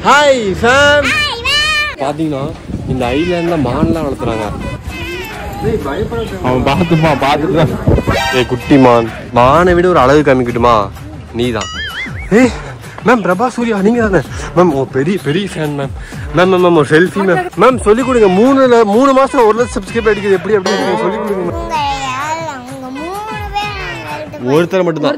Hi fame. பாத்தீங்கன்னா இந்த ஐலாண்ட்ல மான்லாம் வளர்த்துறாங்க. அவன் பார்த்துட்டு ஏ குட்டி மானை விட ஒரு அழகு காமிக்கிட்டுமா நீதான். ஏய் மேம் பிரபா சூர்யா நீங்க தானே மேம்? ஓ பெரிய பெரிய fan ma'am. Ma'am ma'am ma'am ஒரு செல்ஃபி மேம். மேம் சொல்லிக் கொடுங்க. 3 மாசம் 1 லட்சம் சப்ஸ்கிரைப் அடிக்குது எப்படி அப்படின்னு சொல்லிக் கொடுங்க மேம். ஒருத்தர் மட்டும் தான்.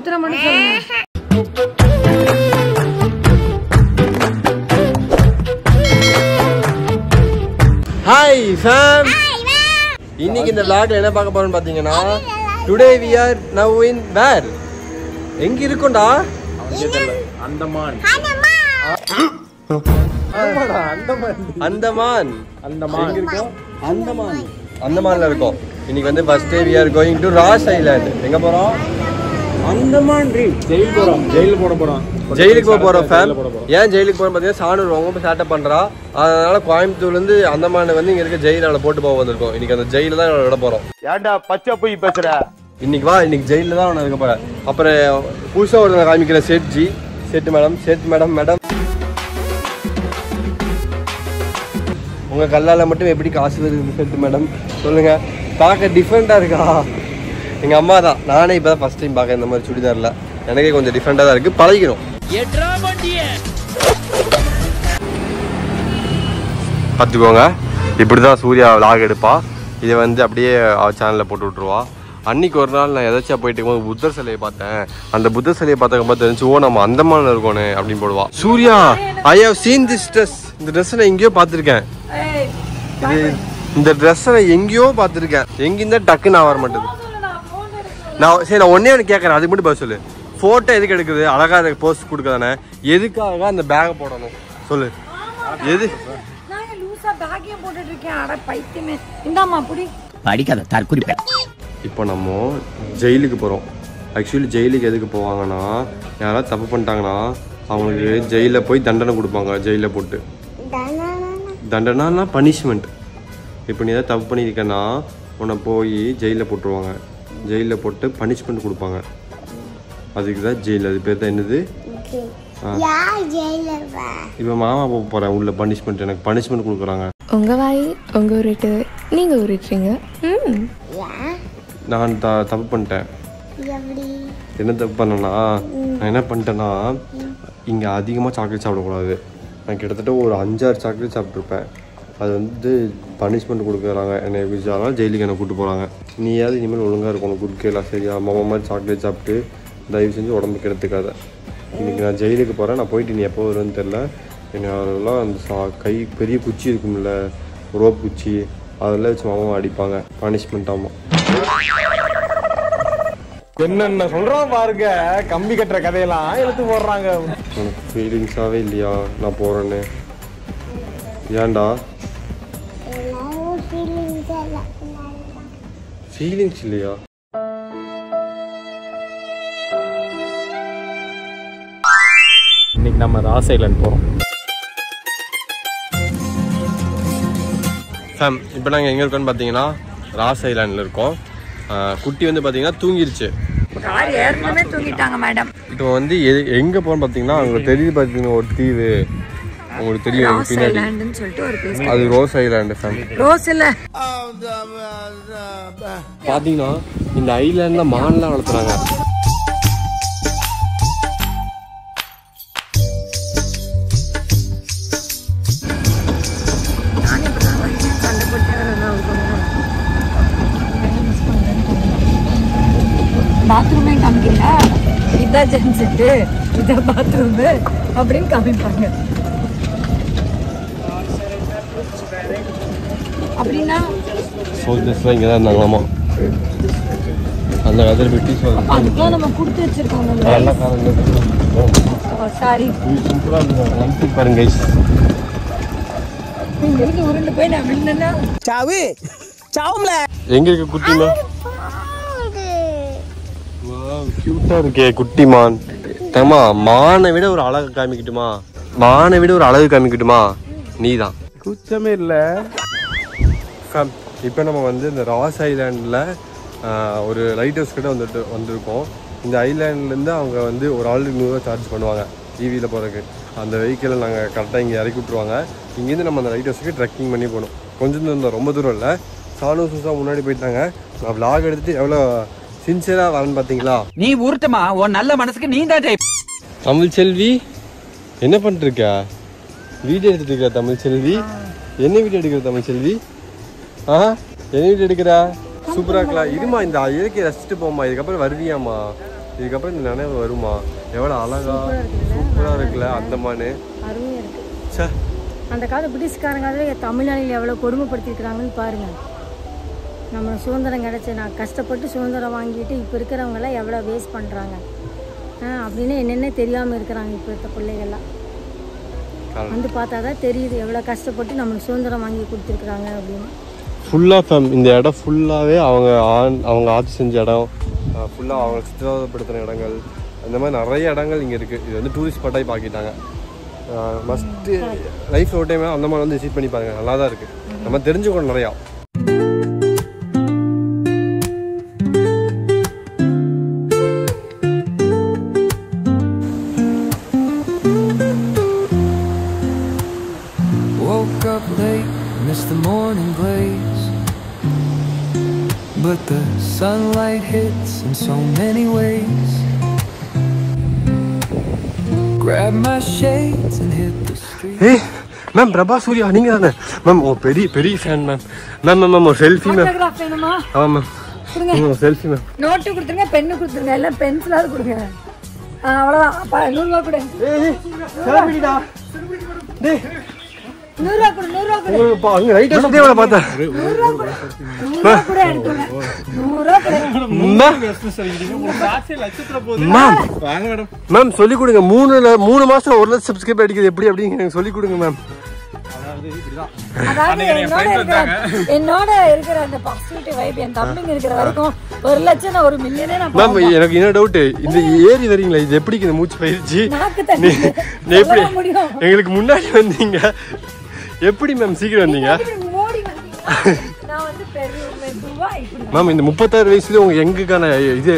Hi fame. இன்னைக்கு இந்த vlogல என்ன பார்க்க போறோம்னு பாத்தீங்கன்னா today we are now in where? எங்க இருக்கோம்டா? அந்தமான். அந்தமான். எங்க இருக்கோம்? அந்தமான்ல இருக்கோம். இன்னைக்கு வந்து first day we are going to Ross island. எங்க போறோம்? அந்தமான் ஜெயிலுக்கு போறோம். ஜெயிலுக்கு போறோம் ஃபேம். ஏன் ஜெயிலுக்கு போறோம் பாத்தீங்கன்னா சாணூர் ரொம்ப சேட்டை பண்றா. அதனால கோயம்புத்தூர்ல இருந்து அந்தமான வந்து இங்க இருக்க ஜெயில போட்டு போக வந்திருக்கோம். இன்னைக்கு அந்த ஜெயில தான் விட போறோம். ஏன்டா பச்சை போய் பேசுற? இன்னைக்கு வா, இன்னைக்கு ஜெயில தான் இருக்க போறேன். அப்புறம் புதுசா ஒரு காமிக்கிற சேட்டு மேடம் உங்க கல்லால மட்டும் எப்படி காசு வருது சேட்டு மேடம் சொல்லுங்க. பார்க்க டிஃப்ரெண்டா இருக்கா? எங்க அம்மா தான். நானே இப்பதான் ஃபர்ஸ்ட் டைம் பார்க்க இந்த மாதிரி சுடிதார்ல. எனக்கே கொஞ்சம் டிஃப்ரெண்டா தான் இருக்கு. பழகிடும். பார்த்துக்கோங்க. இப்படிதான் சூர்யா vlog எடுப்பா. இதை வந்து அப்படியே சேனல்ல போட்டு விட்டுருவா. அன்னைக்கு ஒரு நாள் நான் எதாச்சா போயிட்டு இருக்கும்போது புத்தர் சிலையை பார்த்தேன். அந்த புத்தர் சிலையை பார்த்த தெரிஞ்சு ஓ நம்ம அந்தமான இருக்கோன்னு அப்படின்னு போடுவா. Surya I have seen this dress. இந்த ட்ரெஸ் நான் எங்கேயோ பார்த்துருக்கேன். இந்த ட்ரெஸ் நான் எங்கேயோ பார்த்துருக்கேன். எங்கிருந்தா டக்குன்னு நான் வர மாட்டேது. நான் ஒன்னே ஒன்று கேட்கறேன், அதுக்கு மட்டும் பதில் சொல்லு. போட்டோ எதுக்கு எடுக்குது? அழகா போஸ்ட் கொடுக்கதானே? எதுக்காக அந்த பேக் போடணும் சொல்லு. எது இப்போ நம்ம ஜெயிலுக்கு போறோம். ஆக்சுவலி ஜெயிலுக்கு எதுக்கு போவாங்கன்னா, யாராவது தப்பு பண்ணிட்டாங்கன்னா அவங்களுக்கு ஜெயில போய் தண்டனை கொடுப்பாங்க. ஜெயில போட்டு தண்டனைனா பனிஷ்மெண்ட். இப்போ நீ ஏதாவது தப்பு பண்ணியிருக்கேன்னா உன்னை போய் ஜெயிலில் போட்டுருவாங்க. ஜெயிலில் போட்டு பனிஷ்மெண்ட் கொடுப்பாங்க. அதுக்கு தான் ஜெயில். அது பேர் தான் என்னது? இப்போ மாமா போக போகிறேன் உள்ள பனிஷ்மெண்ட். எனக்கு பனிஷ்மெண்ட் கொடுக்குறாங்க. உங்கள் வாய் உங்கள் உருட்டு நீங்கள் உருட்டுறீங்க. நான் தப்பு பண்ணிட்டேன். என்ன தப்பு பண்ணேன்னா, நான் என்ன பண்ணிட்டேன்னா இங்கே அதிகமாக சாக்லேட் சாப்பிடக்கூடாது. நான் கிட்டத்தட்ட ஒரு 5-6 சாக்லேட் சாப்பிட்ருப்பேன். அது வந்து பனிஷ்மெண்ட் கொடுக்குறாங்க. என்னை விசாரம் ஜெயிலுக்கு என்னை கூப்பிட்டு போகிறாங்க. நீயாவது இனிமேல் ஒழுங்காக இருக்கணும். குட் கேலாம் சரியா மாமா மாதிரி சாக்லேட் சாப்பிட்டு தயவு செஞ்சு உடம்புக்கு எடுத்துக்காத. இன்றைக்கி நான் ஜெயிலுக்கு போகிறேன். நான் போயிட்டு நீ எப்போ வருவேன்னு தெரில. என்னெல்லாம் அந்த கை பெரிய குச்சி இருக்கும்ல, ரோப் குச்சி, அதெல்லாம் வச்சு மாமாவை அடிப்பாங்க. பனிஷ்மெண்ட் ஆமாம். என்னென்ன சொல்கிறோம் பாருங்க. கம்பி கட்டுற கதையெல்லாம் எடுத்து போடுறாங்க. எனக்கு ஃபீலிங்ஸாகவே இல்லையா நான் போகிறேன்னு? ஏன்டா ஃபீலிங்ஸ் இல்லையா? இன்னைக்கு நம்ம ராஸ் ஐலாண்ட் போகிறோம். ஃபேம் இப்போ நாங்கள் எங்கே இருக்கோன்னு பார்த்தீங்கன்னா ராஸ் ஐலாண்டில் இருக்கோம். குட்டி வந்து பார்த்தீங்கன்னா தூங்கிருச்சு. தூங்கிட்டாங்க மேடம். இப்போ வந்து எங்கே போகிறோன்னு பார்த்தீங்கன்னா அங்கே தெரியுது பார்த்தீங்கன்னா ஒரு தீவு. உங்களுக்கு தெரியும் பின்னாடி அது ரோஸ் ஐலாண்டு ஃபேம். ரோஸ் இல்ல பார்த்தீங்கன்னா இந்த ஐலாண்ட்ல மான்லாம் வளர்த்துறாங்க. பாத்ரூமே காமிக்கல. இதான் ஜென்ஸெட்டு, இதான் பாத்ரூம் அப்படின்னு காமிப்பாங்க. அப்படின்னா சோல்ஜர்ஸ்லாம் இங்கே தான் இருந்தாங்களாமா. அந்த காலத்தில் பிரிட்டிஷ் அதுக்கெல்லாம் நம்ம கொடுத்து வச்சிருக்கோம். எல்லா காலங்களும் சாரி சூப்பராக இருக்கும். பாருங்க கைஸ். இங்க இருந்து உருண்டு போய் நான் விழுந்தேன்னா சாவும்ல. எங்க இருக்கு குட்டிமா? கியூட்டா இருக்கே குட்டி மான். தம்மா மானை விட ஒரு அழகு காமிக்கட்டுமா? மானை விட ஒரு அழகு காமிக்கட்டுமா? நீதான். குச்சமே இல்லை. இப்போ நம்ம வந்து இந்த ராஸ் ஐலாண்டில் ஒரு லைட் ஹவுஸ் கிட்ட வந்திருக்கோம். இந்த ஐலாண்ட்லேருந்து அவங்க வந்து ஒரு ஆளுக்கு 100 ரூபா சார்ஜ் பண்ணுவாங்க டிவியில் போகிறதுக்கு. அந்த வெஹிக்கிளை நாங்கள் கரெக்டாக இங்கே இறக்கி விட்ருவாங்க. இங்கேருந்து நம்ம அந்த லைட் ஹவுஸுக்கு ட்ரெக்கிங் பண்ணி போகணும். கொஞ்சம் தூரம், ரொம்ப தூரம் இல்லை. சானு சூசா முன்னாடி போயிட்டாங்க. நான் விளாக் எடுத்துட்டு எவ்வளோ சின்சியராக வரேன்னு பார்த்தீங்களா? நீ ஊர்த்தமா உன் நல்ல மனசுக்கு நீ தான் டைப். தமிழ் செல்வி என்ன பண்ணிருக்க? வீடியோ எடுத்துட்டு இருக்க தமிழ் செல்வி. என்ன வீடியோ எடுக்கிற தமிழ் செல்வி? என்ன வீடியோ எடுக்கிற? சூப்பரா இருக்கலாம். இருமா, இந்த இயற்கையை ரசிச்சுட்டு போமா. இதுக்கப்புறம் வருவியாமா? இதுக்கப்புறம் இந்த நினைவு வருமா? எவ்வளோ அழகா சூப்பரா இருக்குல்ல அந்த மானு. அருமையா இருக்கு. அந்த கால பிரிட்டிஷ்காரங்க தமிழ்நாட்டில் எவ்வளோ கொடுமைப்படுத்திருக்கிறாங்கன்னு பாருங்க. நம்ம சுதந்திரம் கிடைச்சி நான் கஷ்டப்பட்டு சுதந்திரம் வாங்கிட்டு இப்போ இருக்கிறவங்கெல்லாம் எவ்வளோ வேஸ்ட் பண்ணுறாங்க அப்படின்னு என்னென்ன தெரியாமல் இருக்கிறாங்க இப்போ இருக்க பிள்ளைகள்லாம். வந்து பார்த்தா தான் தெரியுது எவ்வளோ கஷ்டப்பட்டு நம்மளுக்கு சுதந்திரம் வாங்கி கொடுத்துருக்குறாங்க அப்படின்னு. ஃபுல்லாக இந்த இடம் ஃபுல்லாகவே அவங்க ஆட்சி செஞ்ச இடம், ஃபுல்லாக அவங்க சித்திரவதைப்படுத்தின இடங்கள், அந்த மாதிரி நிறைய இடங்கள் இங்கே இருக்குது. இது வந்து டூரிஸ்ட் ஸ்பாட்டாக பார்க்கிட்டாங்க. மஸ்ட்டு லைஃப் ஒரு டைம் அந்த மாதிரி வந்து விசிட் பண்ணி பாருங்கள். நல்லா தான் இருக்குது. நம்ம தெரிஞ்சுக்கணும் நிறையா. Woke up late, missed the morning blaze, but the sunlight hits in so many ways. Grab my shades and hit the street. Hey, ma'am Prabha Surya நீங்கள் தானே மேம்? ஓ பெரிய ஃபேன் மேம். மேம் ஒரு செல்ஃபி மேம். ஆமாம் மேம், கொடுங்க selfie ma'am. Note கொடுத்துருங்க, pen கொடுத்துருங்க, எல்லாம் பென்சிலாவது கொடுங்க. அவ்வளோதான். 100 ரூபா கொடு. 100 ரூபா கொடு. 100 ரூபா கொடு. அங்கே ரைட் ஹவுஸ் எவ்வளோ பார்த்தேன். 100 ரூபா கொடு. 100 ரூபா கூட எடுத்துங்க. 100 ரூபா கொடு. மேம் சொல்லி கொடுங்க. 3 மாசம் 1 லட்சம் சப்ஸ்கிரைப் அடிக்கிறது எப்படி அப்படின்னு சொல்லி கொடுங்க மேம். அதாவது என்னோட இருக்கிற அந்த பாசிட்டிவ் வைப் என் தம்பிங்க இருக்கிற வரைக்கும் 1 லட்சம் 1 மில்லியனே நான் மேம். எனக்கு என்ன டவுட், இந்த ஏறி வரீங்களா, இது எப்படி இந்த மூச்சு பயிற்சி எப்படி எங்களுக்கு முன்னாடி வந்தீங்க? எப்படி மேம் சீக்கிரம் வந்தீங்க மேம்? இந்த 36 வயசுல உங்க எங்குக்கான இது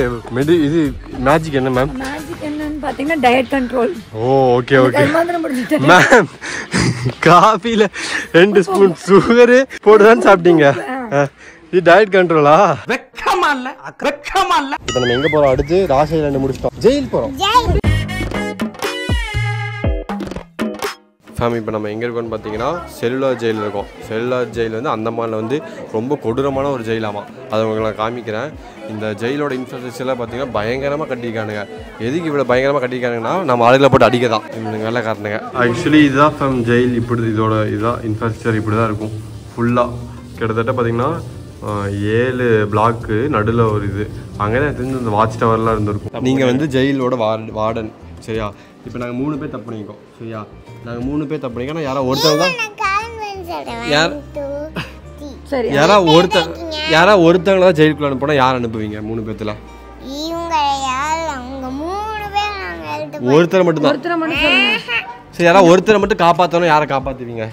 மேஜிக் என்ன மேம்? மேஜிக் என்னன்னு பாத்தீங்கன்னா டயட் கண்ட்ரோல். ஓ ஓகே மேம். காஃபில 2 ஸ்பூன் சுகர் போட்டுதான் சாப்பிட்டீங்க. இது டயட் கண்ட்ரோலா? வெக்கமா இல்ல, வெக்கமா இல்ல. இப்போ நம்ம எங்க போறோம்? அடுத்து ராசி ஐலாண்ட் முடிச்சிட்டோம், ஜெயில் போறோம். ஃபேமிலி இப்போ நம்ம எங்கே இருக்கோம்னு பார்த்தீங்கன்னா செல்லுலார் ஜெயில் இருக்கோம். செல்லுலார் ஜெயில் வந்து அந்தமானில் வந்து ரொம்ப கொடூரமான ஒரு ஜெயிலாமா. அதை உங்களுக்கு நான் காமிக்கிறேன். இந்த ஜெயிலோட இன்ஃப்ராஸ்ட்ரக்சர்லாம் பார்த்தீங்கன்னா பயங்கரமாக கட்டியிருக்கானுங்க. எதுக்கு இவ்வளோ பயங்கரமாக கட்டியிருக்கானுங்கன்னா நம்ம ஆளுகளை போட்டு அடிக்க தான் இவங்க வேலை காரணங்க. ஆக்சுவலி இதுதான் ஃபேம் ஜெயில். இப்படி இதோட இதுதான் இன்ஃப்ராஸ்ட்ரக்சர் இப்படி தான் இருக்கும் ஃபுல்லாக. கிட்டத்தட்ட பார்த்தீங்கன்னா 7 பிளாக்கு நடுவில் ஒரு இது. அங்கே தான் தெரிஞ்சு இந்த வாட்ச் டவர்லாம் இருந்திருக்கும். நீங்கள் வந்து ஜெயிலோட வார்டன் சரியா? இப்போ நாங்கள் 3 பேர் தப்பு பண்ணிக்கோம் சரியா? நாங்கள் 3 பேர் தப்பு பண்ணிக்கோம். யாராவது ஒருத்தர் தான் யாராவது ஒருத்தவங்கள தான் ஜெயிலுக்குள்ள அனுப்பினா யார் அனுப்புவீங்க? 3 பேர்த்துல ஒருத்தரை மட்டும் தான். சரி, யாராவது ஒருத்தரை மட்டும் காப்பாற்றணும், யாரை காப்பாற்றுவீங்க?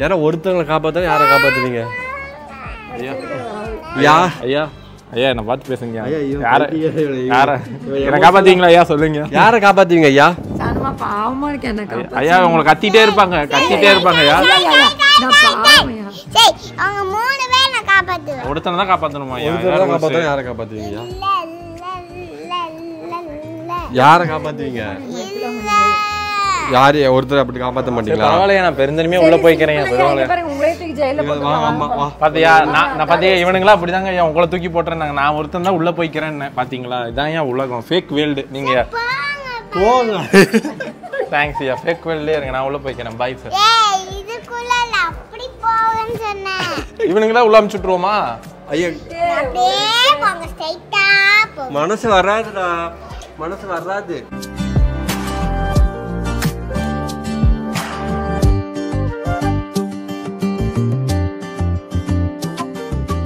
யாராவது ஒருத்தவங்களை காப்பாற்றணும், யாரை காப்பாற்றுவீங்க? ஐயா ஐயா என்ன பார்த்து பேசுங்க. என்ன காப்பாத்தீங்களா ஐயா? சொல்லுங்க, யாரை காப்பாத்துவீங்க ஐயா? பாவமா இருக்கேன் ஐயா. உங்களை கத்திட்டே இருப்பாங்க ஐயா. ஒருத்தனை தான் காப்பாற்றணுமா? யாரை காப்பாத்துவீங்க? யாரை காப்பாத்துவீங்க? யாரு ஒருத்தர் அப்படி காப்பாற்ற மாட்டீங்களா? பரவாயில்லையா, நான் பெருந்தன்மையா உள்ள போய்க்கிறேன். பாத்தியா, நான் பாத்தியா இவனுங்களா அப்படிதாங்க ஐயா உங்களை தூக்கி போட்டுறாங்க. நான் ஒருத்தன் தான் உள்ள போய்க்கிறேன். பாத்தீங்களா, இதான் ஏன் உலகம், ஃபேக் வேர்ல்டு. நீங்க போங்க. தேங்க்ஸ் ஐயா, ஃபேக் வேர்ல்ட்லயே இருங்க, நான் உள்ள போய்க்கிறேன். Bye sir. இவனுங்களா உள்ள அனுப்பிச்சுட்டுருவோமா? ஐயா மனசு வராதுடா, மனசு வராது.